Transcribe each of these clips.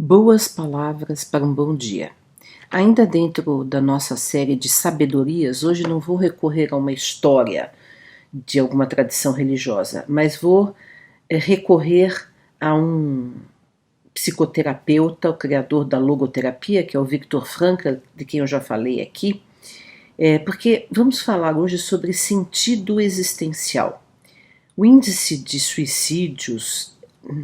Boas palavras para um bom dia. Ainda dentro da nossa série de sabedorias, hoje não vou recorrer a uma história de alguma tradição religiosa, mas vou recorrer a um psicoterapeuta, o criador da logoterapia, que é o Viktor Frankl, de quem eu já falei aqui, porque vamos falar hoje sobre sentido existencial. O índice de suicídios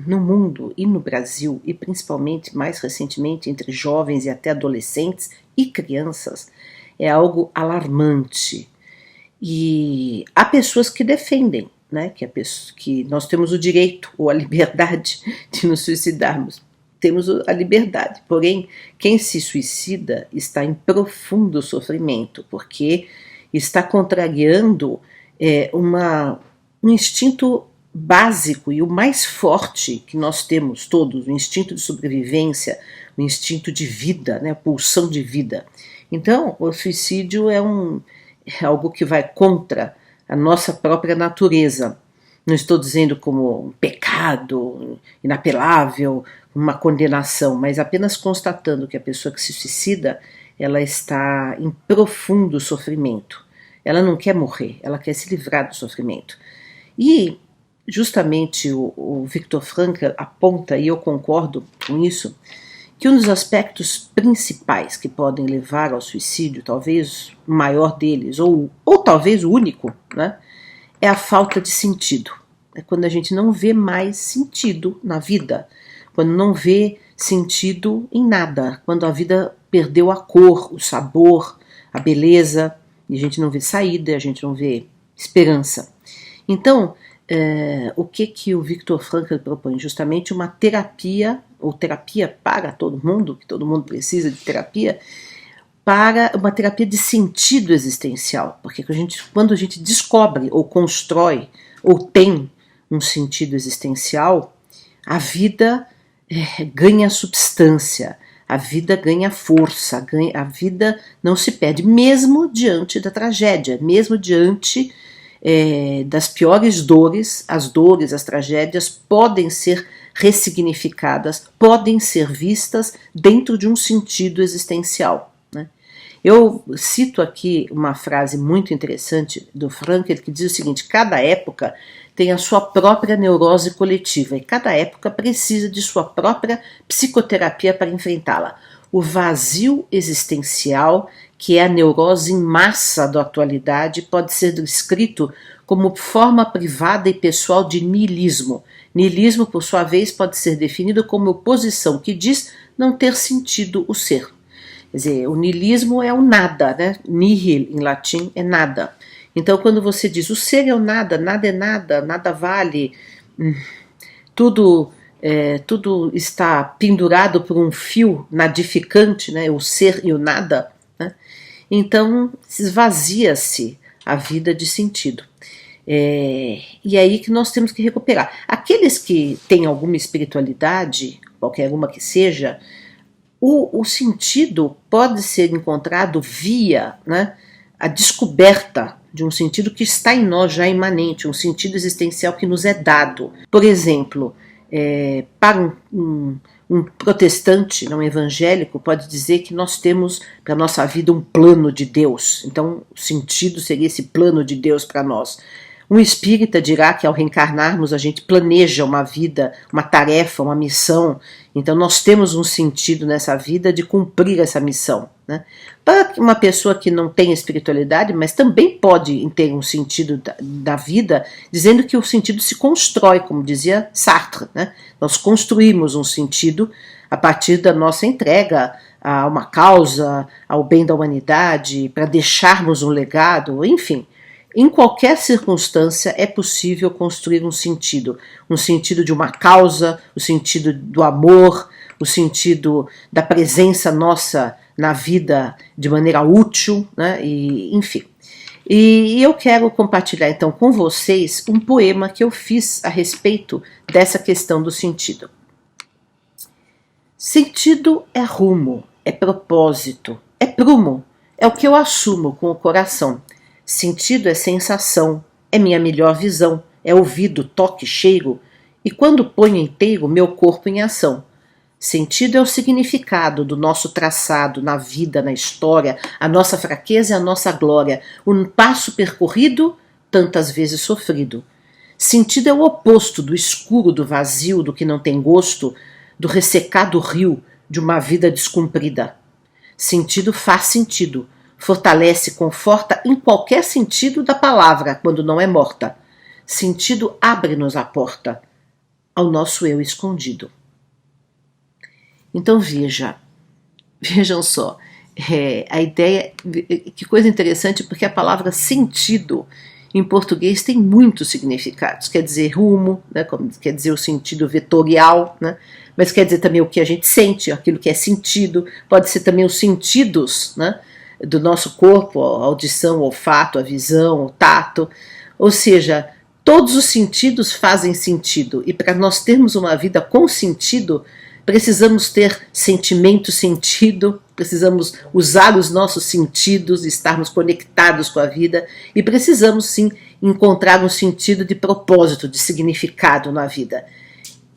no mundo e no Brasil, e principalmente mais recentemente entre jovens e até adolescentes e crianças, é algo alarmante. E há pessoas que defendem, né, que nós temos o direito ou a liberdade de nos suicidarmos. Temos a liberdade, porém, quem se suicida está em profundo sofrimento, porque está contrariando um instinto básico e o mais forte que nós temos todos, o instinto de sobrevivência, o instinto de vida, né, a pulsão de vida. Então, o suicídio é algo que vai contra a nossa própria natureza. Não estou dizendo como um pecado inapelável, uma condenação, mas apenas constatando que a pessoa que se suicida, ela está em profundo sofrimento. Ela não quer morrer, ela quer se livrar do sofrimento. E justamente o Viktor Frankl aponta, e eu concordo com isso, que um dos aspectos principais que podem levar ao suicídio, talvez o maior deles, ou talvez o único, né, é a falta de sentido. É quando a gente não vê mais sentido na vida, quando não vê sentido em nada, quando a vida perdeu a cor, o sabor, a beleza, e a gente não vê saída, a gente não vê esperança. Então, o que o Viktor Frankl propõe? Justamente uma terapia, ou terapia para todo mundo, que todo mundo precisa de terapia, para uma terapia de sentido existencial, porque quando a gente descobre, ou constrói, ou tem um sentido existencial, a vida ganha substância, a vida ganha força, a vida não se perde, mesmo diante da tragédia, mesmo diante das piores dores, as tragédias podem ser ressignificadas, podem ser vistas dentro de um sentido existencial, né? Eu cito aqui uma frase muito interessante do Frankl que diz o seguinte: cada época tem a sua própria neurose coletiva e cada época precisa de sua própria psicoterapia para enfrentá-la. O vazio existencial, que é a neurose em massa da atualidade, pode ser descrito como forma privada e pessoal de niilismo. Niilismo, por sua vez, pode ser definido como oposição que diz não ter sentido o ser. Quer dizer, o niilismo é o nada, né? Nihil, em latim, é nada. Então, quando você diz o ser é o nada, nada é nada, nada vale, tudo está pendurado por um fio nadificante, né? O ser e o nada, né? Então esvazia-se a vida de sentido. E é aí que nós temos que recuperar. Aqueles que têm alguma espiritualidade, qualquer uma que seja, o sentido pode ser encontrado via, né, a descoberta de um sentido que está em nós já imanente, um sentido existencial que nos é dado. Por exemplo, para um protestante, não evangélico, pode dizer que nós temos para a nossa vida um plano de Deus. Então, o sentido seria esse plano de Deus para nós. Um espírita dirá que ao reencarnarmos a gente planeja uma vida, uma tarefa, uma missão. Então nós temos um sentido nessa vida de cumprir essa missão, né? Para uma pessoa que não tem espiritualidade, mas também pode ter um sentido da vida, dizendo que o sentido se constrói, como dizia Sartre, né? Nós construímos um sentido a partir da nossa entrega a uma causa, ao bem da humanidade, para deixarmos um legado, enfim. Em qualquer circunstância é possível construir um sentido de uma causa, o sentido do amor, o sentido da presença nossa na vida de maneira útil, né? Enfim. E eu quero compartilhar então com vocês um poema que eu fiz a respeito dessa questão do sentido. Sentido é rumo, é propósito, é prumo, é o que eu assumo com o coração. Sentido é sensação, é minha melhor visão, é ouvido, toque, cheiro, e quando ponho inteiro meu corpo em ação. Sentido é o significado do nosso traçado na vida, na história, a nossa fraqueza e a nossa glória, um passo percorrido, tantas vezes sofrido. Sentido é o oposto do escuro, do vazio, do que não tem gosto, do ressecado rio de uma vida descumprida. Sentido faz sentido, fortalece, conforta em qualquer sentido da palavra, quando não é morta. Sentido abre-nos a porta ao nosso eu escondido. Então vejam só, a ideia, que coisa interessante, porque a palavra sentido em português tem muitos significados, quer dizer rumo, né, quer dizer o sentido vetorial, né, mas quer dizer também o que a gente sente, aquilo que é sentido, pode ser também os sentidos, né, do nosso corpo, a audição, o olfato, a visão, o tato, ou seja, todos os sentidos fazem sentido, e para nós termos uma vida com sentido, precisamos ter sentimento, sentido, precisamos usar os nossos sentidos, estarmos conectados com a vida e precisamos sim encontrar um sentido de propósito, de significado na vida.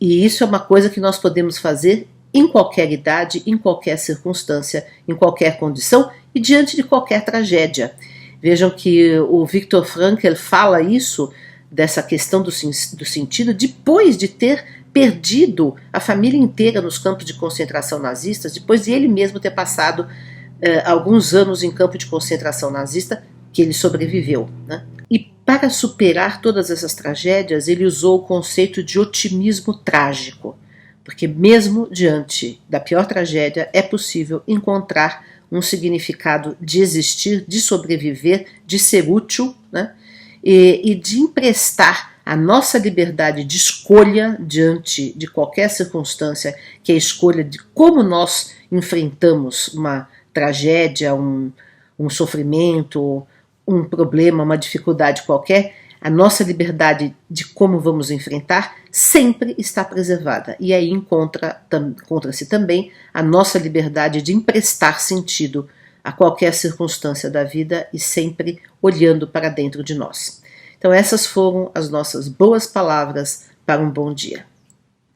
E isso é uma coisa que nós podemos fazer em qualquer idade, em qualquer circunstância, em qualquer condição e diante de qualquer tragédia. Vejam que o Viktor Frankl fala isso, dessa questão do sentido, depois de ter perdido a família inteira nos campos de concentração nazistas, depois de ele mesmo ter passado alguns anos em campo de concentração nazista, que ele sobreviveu, né? E para superar todas essas tragédias, ele usou o conceito de otimismo trágico, porque mesmo diante da pior tragédia, é possível encontrar um significado de existir, de sobreviver, de ser útil, né? E de emprestar a nossa liberdade de escolha diante de qualquer circunstância, que é a escolha de como nós enfrentamos uma tragédia, um sofrimento, um problema, uma dificuldade qualquer, a nossa liberdade de como vamos enfrentar sempre está preservada. E aí encontra-se também a nossa liberdade de emprestar sentido a qualquer circunstância da vida e sempre olhando para dentro de nós. Então essas foram as nossas boas palavras para um bom dia.